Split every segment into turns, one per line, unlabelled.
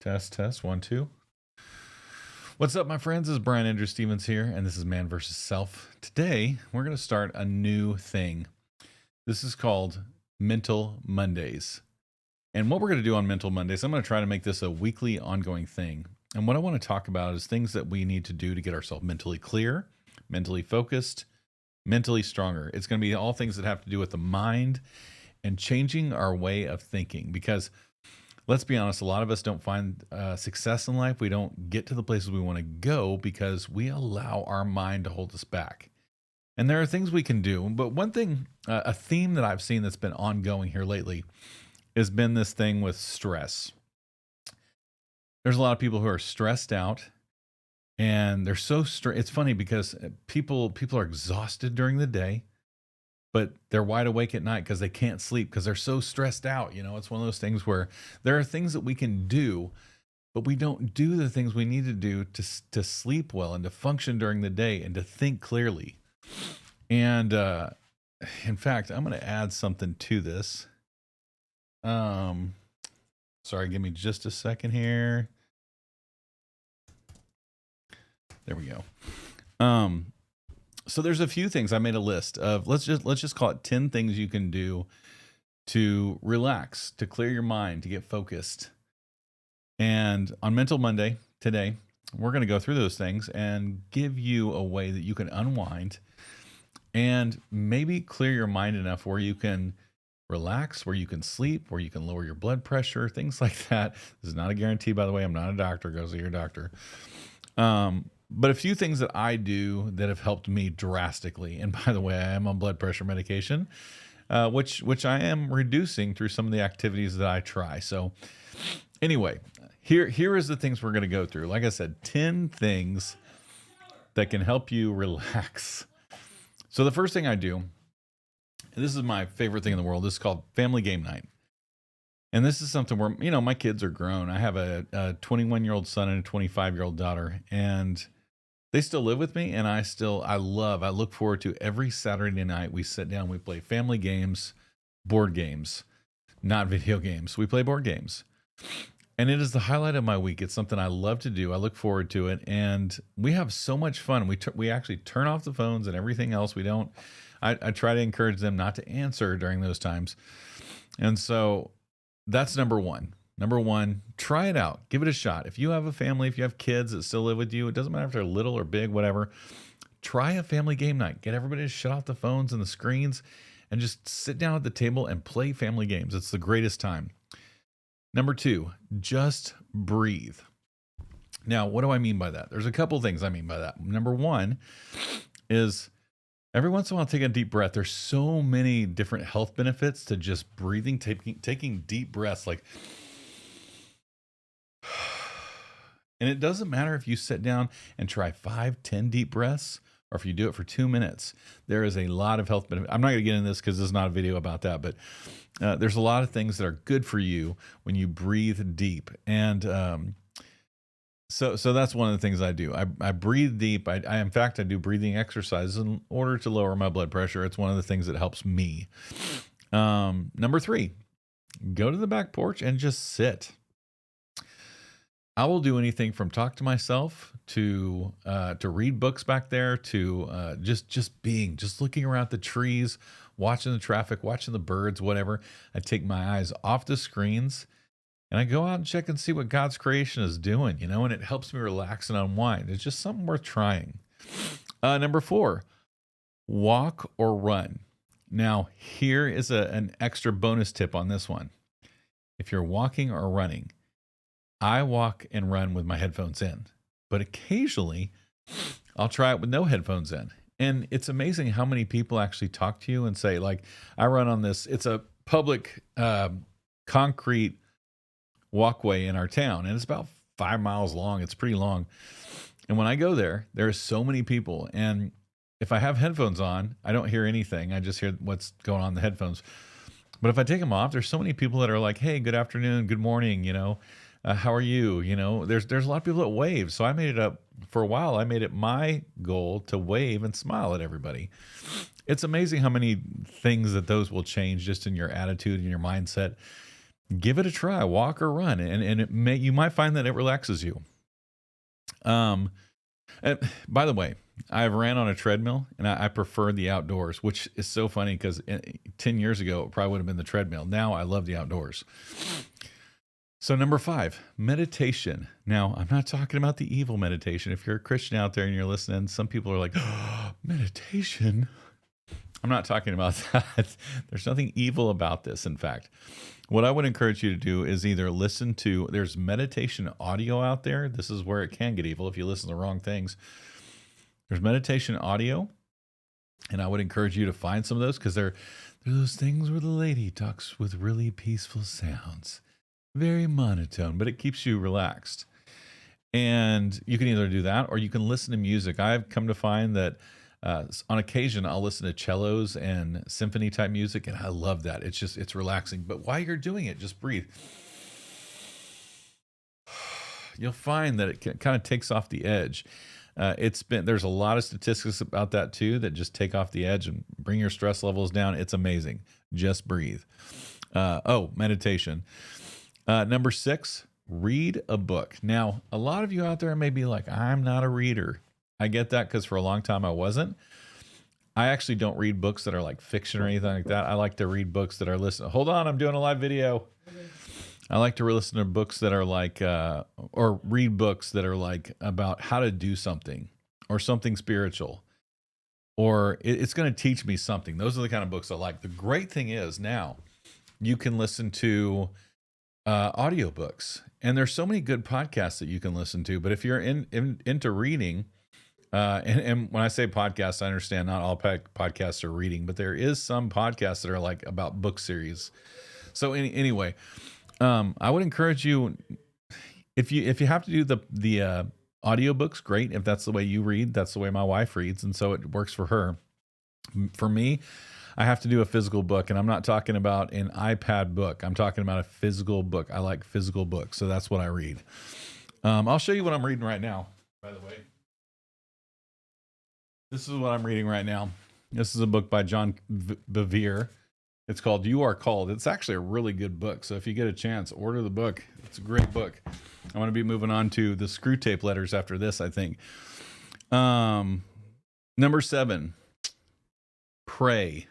Test, test, one, two. What's up, my friends? This is Brian Andrew Stevens here, and this is Man vs. Self. Today, we're going to start a new thing. This is called Mental Mondays. And what we're going to do on Mental Mondays, I'm going to try to make this a weekly ongoing thing. And what I want to talk about is things that we need to do to get ourselves mentally clear, mentally focused, mentally stronger. It's going to be all things that have to do with the mind and changing our way of thinking, because let's be honest, a lot of us don't find success in life. We don't get to the places we want to go because we allow our mind to hold us back. And there are things we can do. But one thing, a theme that I've seen that's been ongoing here lately has been this thing with stress. There's a lot of people who are stressed out, and they're so it's funny because people are exhausted during the day, but they're wide awake at night because they can't sleep because they're so stressed out. You know, it's one of those things where there are things that we can do, but we don't do the things we need to do to sleep well and to function during the day and to think clearly. And in fact, I'm going to add something to this. Sorry, give me just a second here. There we go. So there's a few things. I made a list of, let's just call it 10 things you can do to relax, to clear your mind, to get focused. And on Mental Monday today, we're going to go through those things and give you a way that you can unwind and maybe clear your mind enough where you can relax, where you can sleep, where you can lower your blood pressure, things like that. This is not a guarantee, by the way. I'm not a doctor. Go see your doctor. But a few things that I do that have helped me drastically. And by the way, I am on blood pressure medication, which I am reducing through some of the activities that I try. So anyway, here is the things we're going to go through. Like I said, 10 things that can help you relax. So the first thing I do, and this is my favorite thing in the world, this is called family game night. And this is something where, you know, my kids are grown. I have a 21-year-old son and a 25-year-old daughter, and they still live with me. And I look forward to every Saturday night we sit down, we play family games, board games, not video games. We play board games. And it is the highlight of my week. It's something I love to do. I look forward to it. And we have so much fun. We actually turn off the phones and everything else. I try to encourage them not to answer during those times. And so that's number one. Number one, try it out. Give it a shot. If you have a family, if you have kids that still live with you, it doesn't matter if they're little or big, whatever. Try a family game night. Get everybody to shut off the phones and the screens and just sit down at the table and play family games. It's the greatest time. Number two, just breathe. Now, what do I mean by that? There's a couple things I mean by that. Number one is every once in a while, take a deep breath. There's so many different health benefits to just breathing, taking deep breaths, like, and it doesn't matter if you sit down and try 5, 10 deep breaths, or if you do it for 2 minutes. There is a lot of health benefits. I'm not going to get into this because this is not a video about that, but there's a lot of things that are good for you when you breathe deep. And So that's one of the things I do. I breathe deep. In fact, I do breathing exercises in order to lower my blood pressure. It's one of the things that helps me. Number three, go to the back porch and just sit. I will do anything from talk to myself to read books back there to just looking around the trees, watching the traffic, watching the birds, whatever. I take my eyes off the screens and I go out and check and see what God's creation is doing, you know, and it helps me relax and unwind. It's just something worth trying. Number four, walk or run. Now, here is an extra bonus tip on this one. If you're walking or running, I walk and run with my headphones in, but occasionally I'll try it with no headphones in. And it's amazing how many people actually talk to you and say, like, I run on this. It's a public concrete walkway in our town, and it's about 5 miles long. It's pretty long. And when I go there are so many people. And if I have headphones on, I don't hear anything. I just hear what's going on in the headphones. But if I take them off, there's so many people that are like, hey, good afternoon, good morning, you know, how are you? You know, there's a lot of people that wave. So I made it up for a while. I made it my goal to wave and smile at everybody. It's amazing how many things that those will change just in your attitude and your mindset. give it a try, walk or run, and you might find that it relaxes you. And by the way, I've ran on a treadmill and I prefer the outdoors, which is so funny because 10 years ago, it probably would have been the treadmill. Now I love the outdoors. So number 5, meditation. Now, I'm not talking about the evil meditation. If you're a Christian out there and you're listening, some people are like, oh, meditation. I'm not talking about that. There's nothing evil about this. In fact, what I would encourage you to do is either listen to, there's meditation audio out there. This is where it can get evil if you listen to the wrong things. There's meditation audio, and I would encourage you to find some of those because they're those things where the lady talks with really peaceful sounds. Very monotone, but it keeps you relaxed. And you can either do that or you can listen to music. I've come to find that on occasion, I'll listen to cellos and symphony type music, and I love that. It's relaxing. But while you're doing it, just breathe. You'll find that it kind of takes off the edge. There's a lot of statistics about that too, that just take off the edge and bring your stress levels down. It's amazing. Just breathe. Meditation. Number 6, read a book. Now, a lot of you out there may be like, I'm not a reader. I get that because for a long time I wasn't. I actually don't read books that are like fiction or anything like that. I like to read books that are hold on, I'm doing a live video. I like to listen to books that are like, or read books that are like about how to do something or something spiritual, or it's going to teach me something. Those are the kind of books I like. The great thing is now you can listen to audiobooks, and there's so many good podcasts that you can listen to. But if you're into reading, and when I say podcasts, I understand not all podcasts are reading, but there is some podcasts that are like about book series. So anyway, I would encourage you, if you have to do the audiobooks, great. If that's the way you read, that's the way my wife reads, and so it works for her. For me, I have to do a physical book, and I'm not talking about an iPad book. I'm talking about a physical book. I like physical books, so that's what I read. I'll show you what I'm reading right now, by the way. This is what I'm reading right now. This is a book by John Bevere. It's called You Are Called. It's actually a really good book, so if you get a chance, order the book. It's a great book. I'm going to be moving on to the Screw Tape Letters after this, I think. Number 7, pray.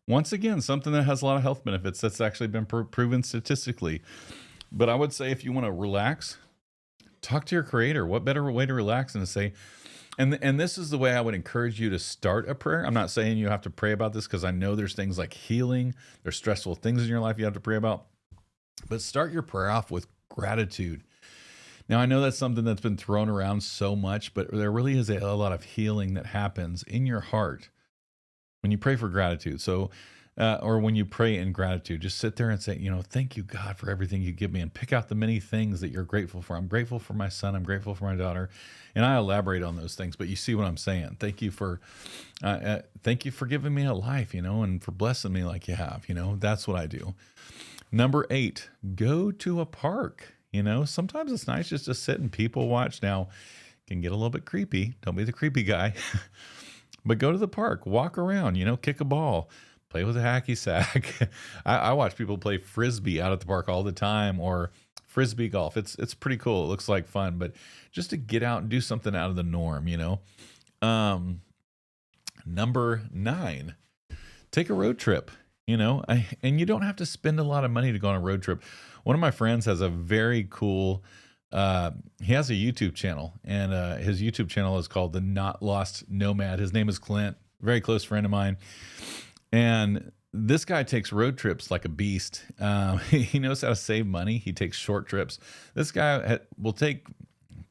Once again, something that has a lot of health benefits that's actually been proven statistically. But I would say if you want to relax, talk to your creator. What better way to relax than to say, and this is the way I would encourage you to start a prayer. I'm not saying you have to pray about this because I know there's things like healing, there's stressful things in your life you have to pray about, but start your prayer off with gratitude. Now, I know that's something that's been thrown around so much, but there really is a lot of healing that happens in your heart when you pray for gratitude. So, or when you pray in gratitude, just sit there and say, thank you, God, for everything you give me, and pick out the many things that you're grateful for. I'm grateful for my son. I'm grateful for my daughter. And I elaborate on those things, but you see what I'm saying. Thank you for giving me a life, and for blessing me like you have, that's what I do. Number 8, go to a park. Sometimes it's nice just to sit and people watch. Now, it can get a little bit creepy. Don't be the creepy guy. But go to the park, walk around, kick a ball, play with a hacky sack. I watch people play Frisbee out at the park all the time, or Frisbee golf. It's pretty cool. It looks like fun, but just to get out and do something out of the norm, Number 9, take a road trip, and you don't have to spend a lot of money to go on a road trip. One of my friends has a very cool, he has a YouTube channel, and his YouTube channel is called The Not Lost Nomad. His name is Clint, very close friend of mine. And this guy takes road trips like a beast. He knows how to save money. He takes short trips. This guy will take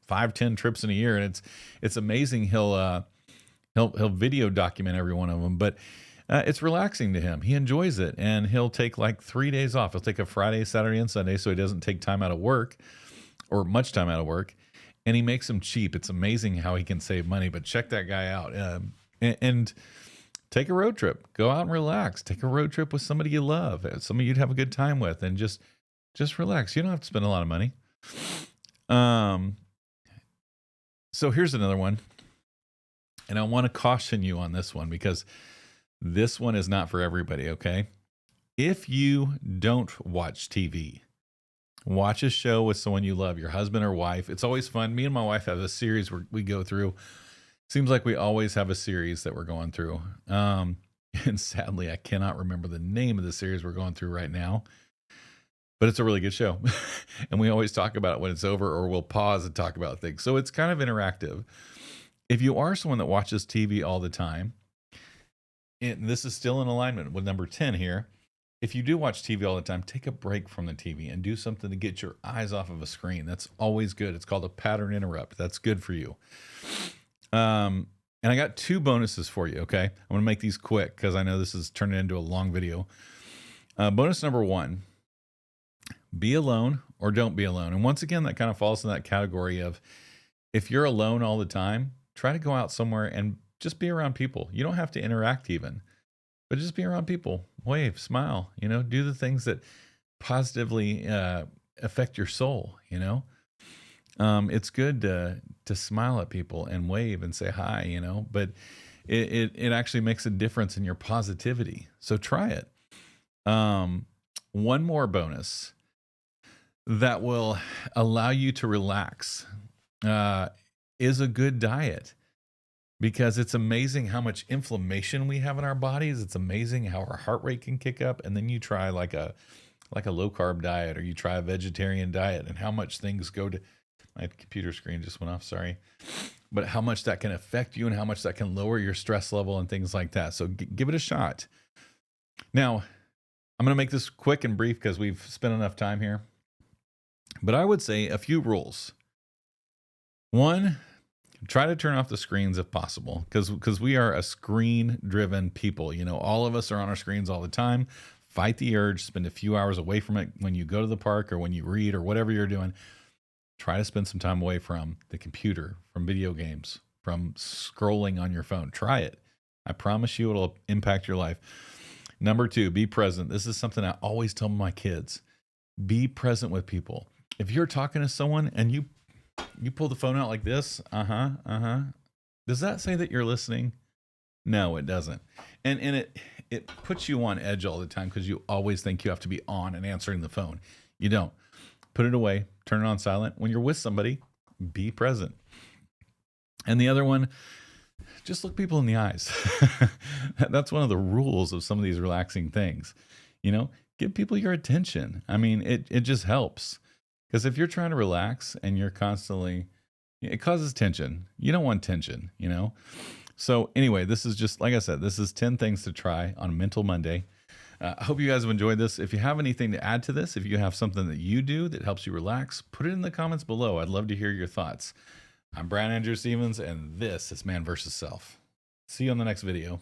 5-10 trips in a year, and it's amazing. He'll video document every one of them, but it's relaxing to him. He enjoys it, and he'll take like 3 days off. He'll take a Friday, Saturday, and Sunday, so he doesn't take time out of work, or much time out of work, and he makes them cheap. It's amazing how he can save money, but check that guy out. And take a road trip. Go out and relax. Take a road trip with somebody you love, somebody you'd have a good time with, and just relax. You don't have to spend a lot of money. So here's another one, and I want to caution you on this one because this one is not for everybody, okay? If you don't watch TV, watch a show with someone you love, your husband or wife. It's always fun. Me and my wife have a series where we go through. Seems like we always have a series that we're going through. And sadly, I cannot remember the name of the series we're going through right now, but it's a really good show. And we always talk about it when it's over, or we'll pause and talk about things. So it's kind of interactive. If you are someone that watches TV all the time, and this is still in alignment with number 10 here, if you do watch TV all the time, take a break from the TV and do something to get your eyes off of a screen. That's always good. It's called a pattern interrupt. That's good for you. And I got 2 bonuses for you, okay? I'm going to make these quick because I know this is turning into a long video. Bonus number 1, be alone or don't be alone. And once again, that kind of falls in that category of if you're alone all the time, try to go out somewhere and just be around people. You don't have to interact even, but just be around people. Wave, smile, do the things that positively affect your soul, It's good to smile at people and wave and say hi, but it actually makes a difference in your positivity. So try it. One more bonus that will allow you to relax is a good diet, because it's amazing how much inflammation we have in our bodies. It's amazing how our heart rate can kick up. And then you try like a low carb diet, or you try a vegetarian diet, and how much things go to, my computer screen just went off, sorry, but how much that can affect you and how much that can lower your stress level and things like that. So give it a shot. Now, I'm going to make this quick and brief because we've spent enough time here, but I would say a few rules. 1, try to turn off the screens if possible, because we are a screen-driven people. All of us are on our screens all the time. Fight the urge. Spend a few hours away from it when you go to the park or when you read or whatever you're doing. Try to spend some time away from the computer, from video games, from scrolling on your phone. Try it. I promise you it'll impact your life. Number 2, be present. This is something I always tell my kids. Be present with people. If you're talking to someone and you pull the phone out like this, does that say that you're listening? No, it doesn't. And it puts you on edge all the time because you always think you have to be on and answering the phone. You don't. Put it away. Turn it on silent. When you're with somebody, be present. And the other one, just look people in the eyes. That's one of the rules of some of these relaxing things. Give people your attention. I mean, it just helps. Because if you're trying to relax and you're constantly, it causes tension. You don't want tension, So anyway, this is just, like I said, this is 10 things to try on Mental Monday. I hope you guys have enjoyed this. If you have anything to add to this, if you have something that you do that helps you relax, put it in the comments below. I'd love to hear your thoughts. I'm Brian Andrew Stevens, and this is Man vs. Self. See you on the next video.